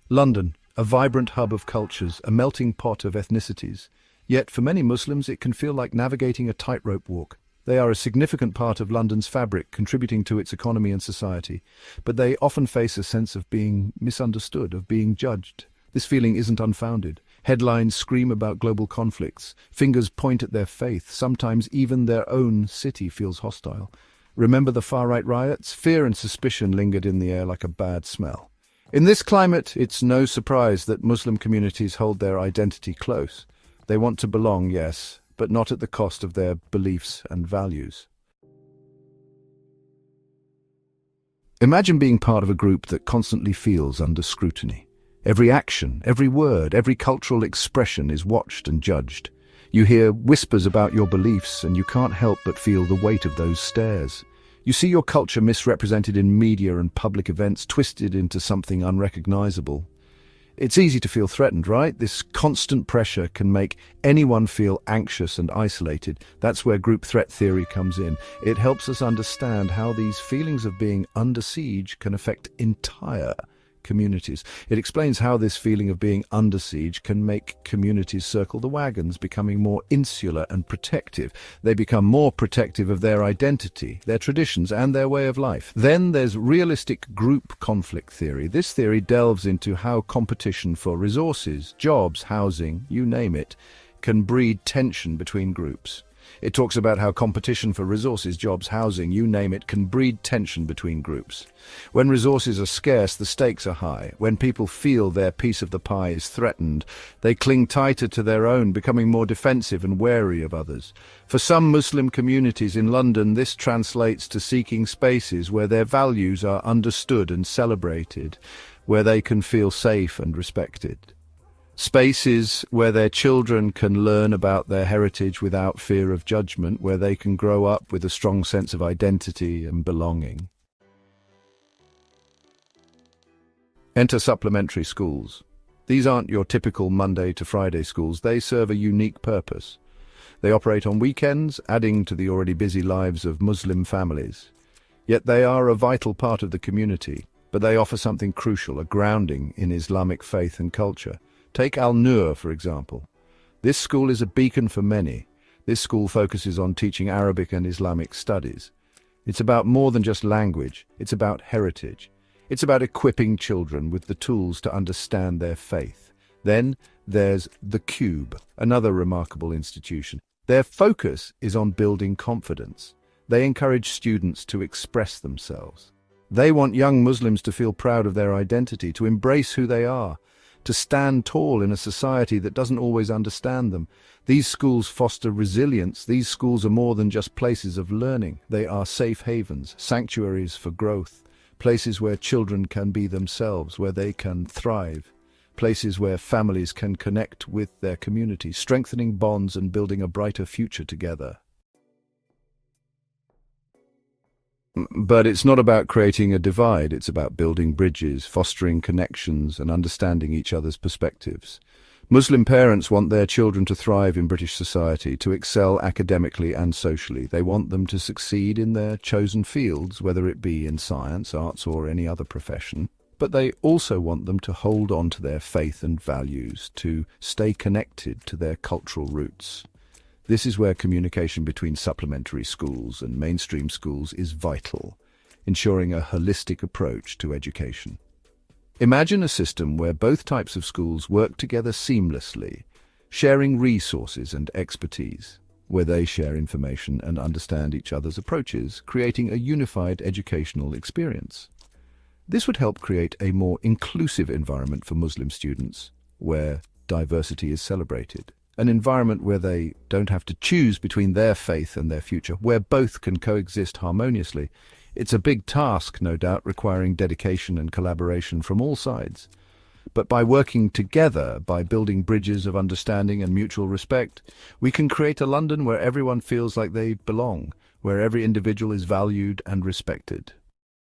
London, a vibrant hub of cultures, a melting pot of ethnicities. Yet for many Muslims it can feel like navigating a tightrope walk. They are a significant part of London's fabric, contributing to its economy and society. But they often face a sense of being misunderstood, of being judged. This feeling isn't unfounded. Headlines scream about global conflicts. Fingers point at their faith. Sometimes even their own city feels hostile. Remember the far-right riots? Fear and suspicion lingered in the air like a bad smell. In this climate, it's no surprise that Muslim communities hold their identity close. They want to belong, yes, but not at the cost of their beliefs and values. Imagine being part of a group that constantly feels under scrutiny. Every action, every word, every cultural expression is watched and judged. You hear whispers about your beliefs and you can't help but feel the weight of those stares. You see your culture misrepresented in media and public events, twisted into something unrecognizable. It's easy to feel threatened, right? This constant pressure can make anyone feel anxious and isolated. That's where group threat theory comes in. It helps us understand how these feelings of being under siege can affect entire communities. It explains how this feeling of being under siege can make communities circle the wagons, becoming more insular and protective. They become more protective of their identity, their traditions, and their way of life. Then there's realistic group conflict theory. This theory delves into how competition for resources, jobs, housing, you name it, can breed tension between groups. It talks about how competition for resources, jobs, housing, you name it, can breed tension between groups. When resources are scarce, the stakes are high. When people feel their piece of the pie is threatened, they cling tighter to their own, becoming more defensive and wary of others. For some Muslim communities in London, this translates to seeking spaces where their values are understood and celebrated, where they can feel safe and respected. Spaces where their children can learn about their heritage without fear of judgment, where they can grow up with a strong sense of identity and belonging. Enter supplementary schools. These aren't your typical Monday to Friday schools. They serve a unique purpose. They operate on weekends, adding to the already busy lives of Muslim families. Yet they are a vital part of the community, but they offer something crucial, a grounding in Islamic faith and culture. Take Al-Noor, for example. This school is a beacon for many. This school focuses on teaching Arabic and Islamic studies. It's about more than just language. It's about heritage. It's about equipping children with the tools to understand their faith. Then there's The Qube, another remarkable institution. Their focus is on building confidence. They encourage students to express themselves. They want young Muslims to feel proud of their identity, to embrace who they are, to stand tall in a society that doesn't always understand them. These schools foster resilience. These schools are more than just places of learning. They are safe havens, sanctuaries for growth, places where children can be themselves, where they can thrive, places where families can connect with their community, strengthening bonds and building a brighter future together. But it's not about creating a divide, it's about building bridges, fostering connections, and understanding each other's perspectives. Muslim parents want their children to thrive in British society, to excel academically and socially. They want them to succeed in their chosen fields, whether it be in science, arts, or any other profession. But they also want them to hold on to their faith and values, to stay connected to their cultural roots. This is where communication between supplementary schools and mainstream schools is vital, ensuring a holistic approach to education. Imagine a system where both types of schools work together seamlessly, sharing resources and expertise, where they share information and understand each other's approaches, creating a unified educational experience. This would help create a more inclusive environment for Muslim students, where diversity is celebrated. An environment where they don't have to choose between their faith and their future, where both can coexist harmoniously. It's a big task, no doubt, requiring dedication and collaboration from all sides. But by working together, by building bridges of understanding and mutual respect, we can create a London where everyone feels like they belong, where every individual is valued and respected.